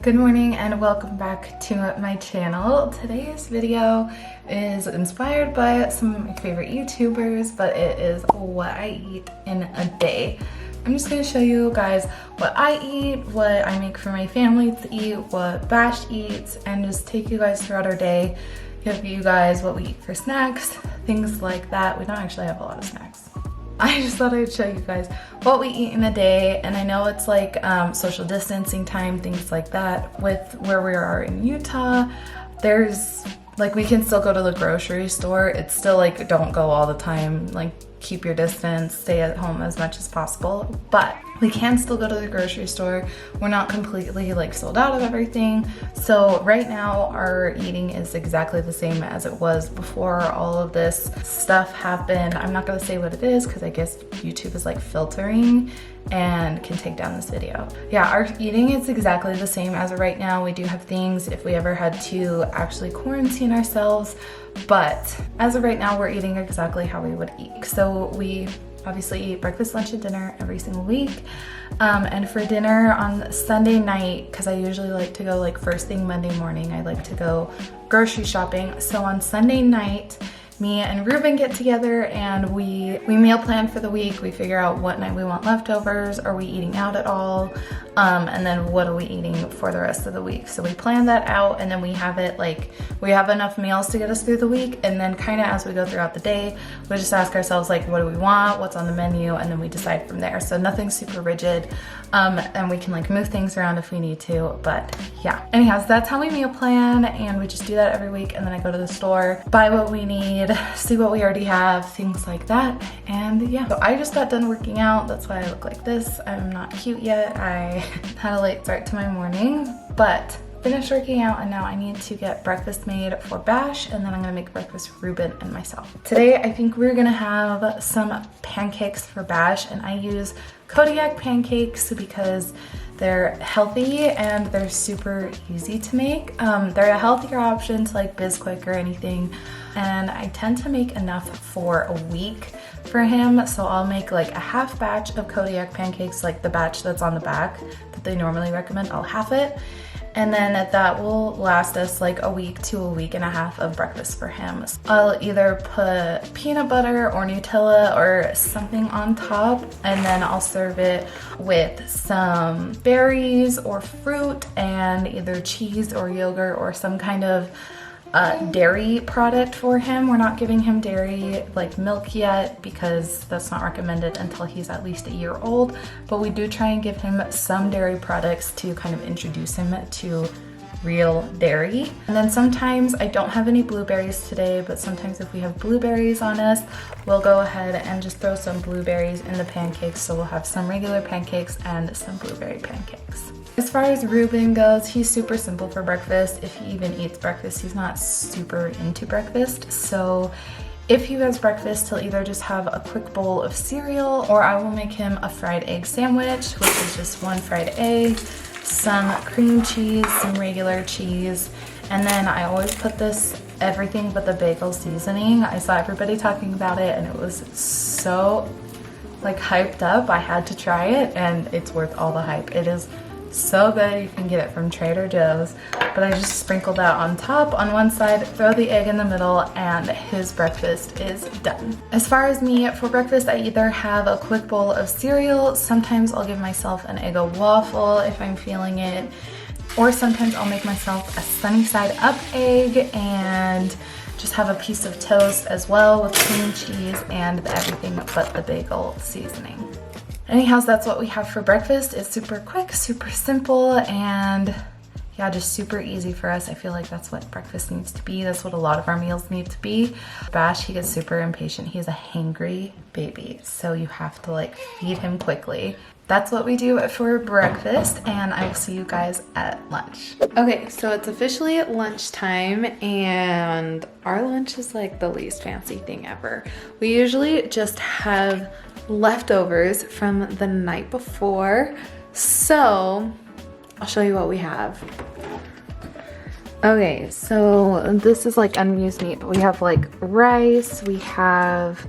Good morning and welcome back to my channel. Today's video is inspired by some of my favorite YouTubers, but it is what I eat in a day. I'm just going to show you guys what I eat, what I make for my family to eat, what Bash eats, and just take you guys throughout our day, give you guys what we eat for snacks, things like that. We don't actually have a lot of snacks. I just thought I'd show you guys what we eat in a day, and I know it's like social distancing time, things like that. With where we are in Utah, there's like, we can still go to the grocery store. It's still like, don't go all the time, like keep your distance, stay at home as much as possible, but we can still go to the grocery store. We're not completely like sold out of everything. So right now our eating is exactly the same as it was before all of this stuff happened. I'm not gonna say what it is because I guess YouTube is like filtering and can take down this video. Yeah, our eating is exactly the same as of right now. We do have things if we ever had to actually quarantine ourselves, but as of right now, we're eating exactly how we would eat. So we obviously eat breakfast, lunch, and dinner every single week. And for dinner on Sunday night, because I usually like to go like first thing Monday morning, I like to go grocery shopping. So on Sunday night, me and Ruben get together and we meal plan for the week. We figure out what night we want leftovers. Are we eating out at all? And then what are we eating for the rest of the week? So we plan that out, and then we have it like, we have enough meals to get us through the week. And then kind of as we go throughout the day, we just ask ourselves like, what do we want? What's on the menu? And then we decide from there. So nothing super rigid. And we can like move things around if we need to, but yeah. Anyhow, so that's how we meal plan, and we just do that every week. And then I go to the store, buy what we need, see what we already have, things like that. And yeah, so I just got done working out. That's why I look like this. I'm not cute yet. I had a late start to my morning, but finished working out, and now I need to get breakfast made for Bash, and then I'm gonna make breakfast for Ruben and myself. Today, I think we're gonna have some pancakes for Bash, and I use Kodiak pancakes because they're healthy and they're super easy to make. They're a healthier option to like Bisquick or anything, and I tend to make enough for a week for him. So I'll make like a half batch of Kodiak pancakes, like the batch that's on the back that they normally recommend. I'll half it, and then that will last us like a week to a week and a half of breakfast for him. So I'll either put peanut butter or Nutella or something on top, and then I'll serve it with some berries or fruit and either cheese or yogurt or some kind of dairy product for him. We're not giving him dairy like milk yet because that's not recommended until he's at least a year old, but we do try and give him some dairy products to kind of introduce him to real dairy. And then sometimes I don't have any blueberries today, but sometimes if we have blueberries on us, we'll go ahead and just throw some blueberries in the pancakes. So we'll have some regular pancakes and some blueberry pancakes. As far as Ruben goes, he's super simple for breakfast. If he even eats breakfast, he's not super into breakfast. So if he has breakfast, he'll either just have a quick bowl of cereal, or I will make him a fried egg sandwich, which is just one fried egg, some cream cheese, some regular cheese, and then I always put this everything but the bagel seasoning. I saw everybody talking about it and it was so like hyped up. I had to try it, and it's worth all the hype. It is so good. You can get it from Trader Joe's, but I just sprinkle that on top on one side, throw the egg in the middle, and his breakfast is done. As far as me for breakfast, I either have a quick bowl of cereal, sometimes I'll give myself an Eggo waffle if I'm feeling it, or sometimes I'll make myself a sunny side up egg and just have a piece of toast as well with cream cheese and everything but the bagel seasoning. Anyhow, that's what we have for breakfast. It's super quick, super simple, and yeah, just super easy for us. I feel like that's what breakfast needs to be. That's what a lot of our meals need to be. Bash, he gets super impatient. He's a hangry baby, so you have to like feed him quickly. That's what we do for breakfast, and I will see you guys at lunch. Okay, so it's officially lunchtime, and our lunch is like the least fancy thing ever. We usually just have leftovers from the night before, so I'll show you what we have. Okay, so this is like unused meat, but we have like rice, we have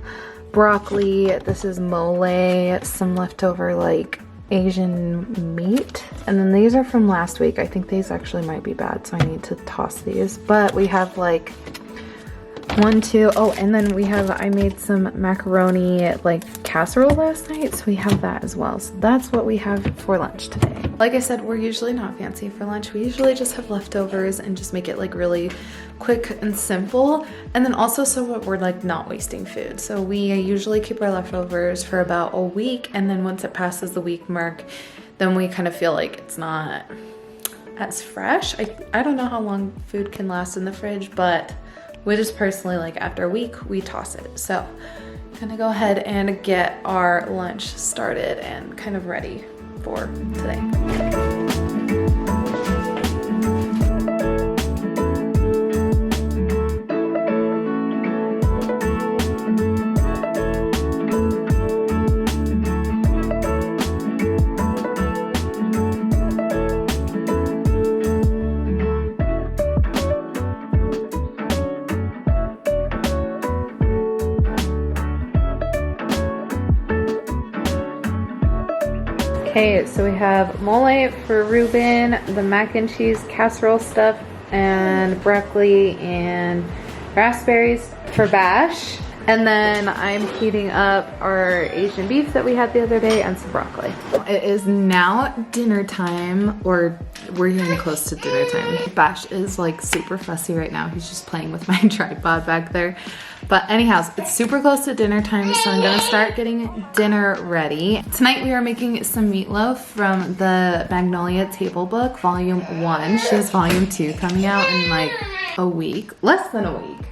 broccoli, this is mole, some leftover like Asian meat. And then these are from last week. I think these actually might be bad, so I need to toss these. But we have like 1, 2, oh, and then we have, I made some macaroni like casserole last night, so we have that as well. So that's what we have for lunch today. Like I said, we're usually not fancy for lunch. We usually just have leftovers and just make it like really quick and simple. And then also so we're like not wasting food. So we usually keep our leftovers for about a week, and then once it passes the week mark, then we kind of feel like it's not as fresh. I don't know how long food can last in the fridge, but we just personally, like after a week, we toss it. So I'm gonna go ahead and get our lunch started and kind of ready for today. Okay, so we have mole for Ruben, the mac and cheese casserole stuff, and broccoli and raspberries for Bash. And then I'm heating up our Asian beef that we had the other day and some broccoli. It is now dinner time, or we're getting close to dinner time. Bash is like super fussy right now. He's just playing with my tripod back there. But anyhow, it's super close to dinner time, so I'm gonna start getting dinner ready. Tonight we are making some meatloaf from the Magnolia Table Book, Volume 1. She has Volume 2 coming out in like a week, less than a week.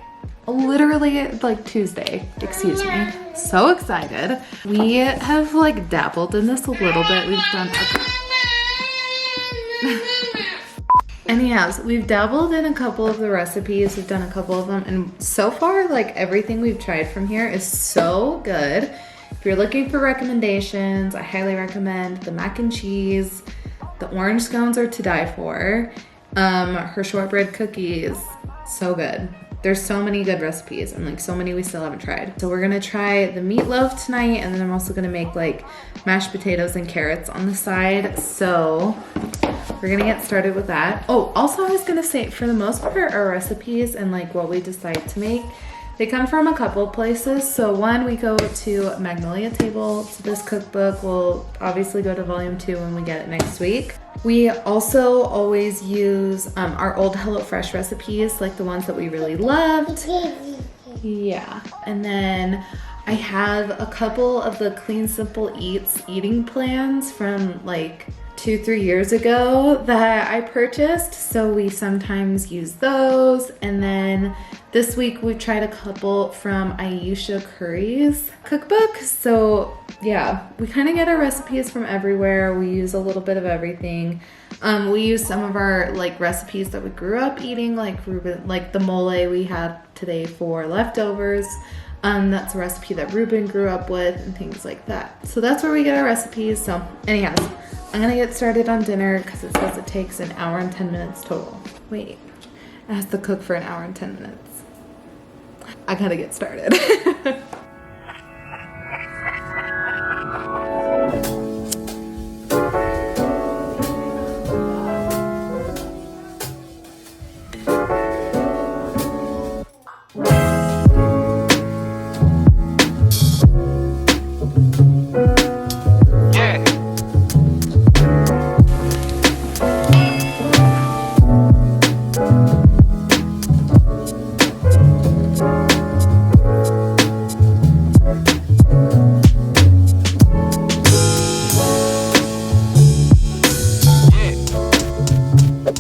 Literally like Tuesday, excuse me. So excited. We have like dabbled in this a little bit. We've done Anyhow, so we've dabbled in a couple of the recipes. We've done a couple of them, and so far, like everything we've tried from here is so good. If you're looking for recommendations, I highly recommend the mac and cheese. The orange scones are to die for. Her shortbread cookies, so good. There's so many good recipes and like so many we still haven't tried. So we're gonna try the meatloaf tonight, and then I'm also gonna make like mashed potatoes and carrots on the side. So we're gonna get started with that. Oh, also I was gonna say, for the most part, our recipes and like what we decide to make, they come from a couple places. So one, we go to Magnolia Table, to this cookbook. We'll obviously go to Volume 2 when we get it next week. We also always use our old HelloFresh recipes, like the ones that we really loved. Yeah, and then I have a couple of the Clean Simple Eats eating plans from like 2-3 years ago that I purchased, so we sometimes use those. And then this week we've tried a couple from Ayesha Curry's cookbook. So yeah, we kind of get our recipes from everywhere. We use a little bit of everything. We use some of our like recipes that we grew up eating, like Ruben, like the mole we had today for leftovers. That's a recipe that Ruben grew up with and things like that. So that's where we get our recipes. So anyhow, I'm gonna get started on dinner because it says it takes 1 hour and 10 minutes total. Wait, it has to cook for 1 hour and 10 minutes. I gotta get started.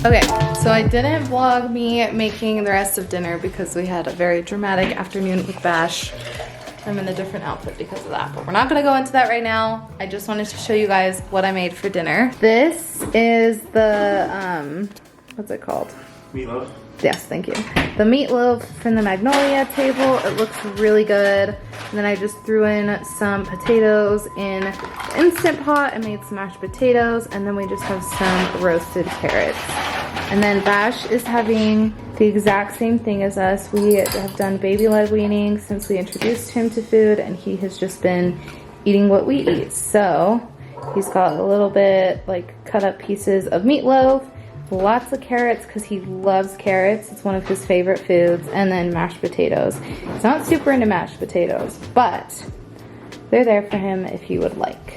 Okay, so I didn't vlog me making the rest of dinner because we had a very dramatic afternoon with Bash. I'm in a different outfit because of that, but we're not gonna go into that right now. I just wanted to show you guys what I made for dinner. This is the, what's it called? Meatloaf. Yes, thank you. The meatloaf from the Magnolia Table. It looks really good. And then I just threw in some potatoes in the Instant Pot and made some mashed potatoes. And then we just have some roasted carrots. And then Bash is having the exact same thing as us. We have done baby-led weaning since we introduced him to food, and he has just been eating what we eat. So He's got a little bit like cut up pieces of meatloaf, lots of carrots because he loves carrots. It's one of his favorite foods. And then mashed potatoes. He's not super into mashed potatoes, but they're there for him if he would like.